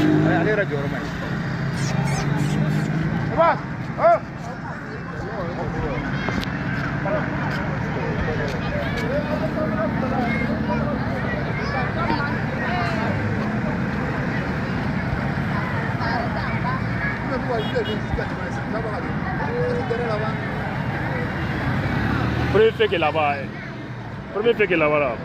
Allez, radio, Romain. C'est bon? Oh! Premier fait que là-bas. Premier fait que là-bas.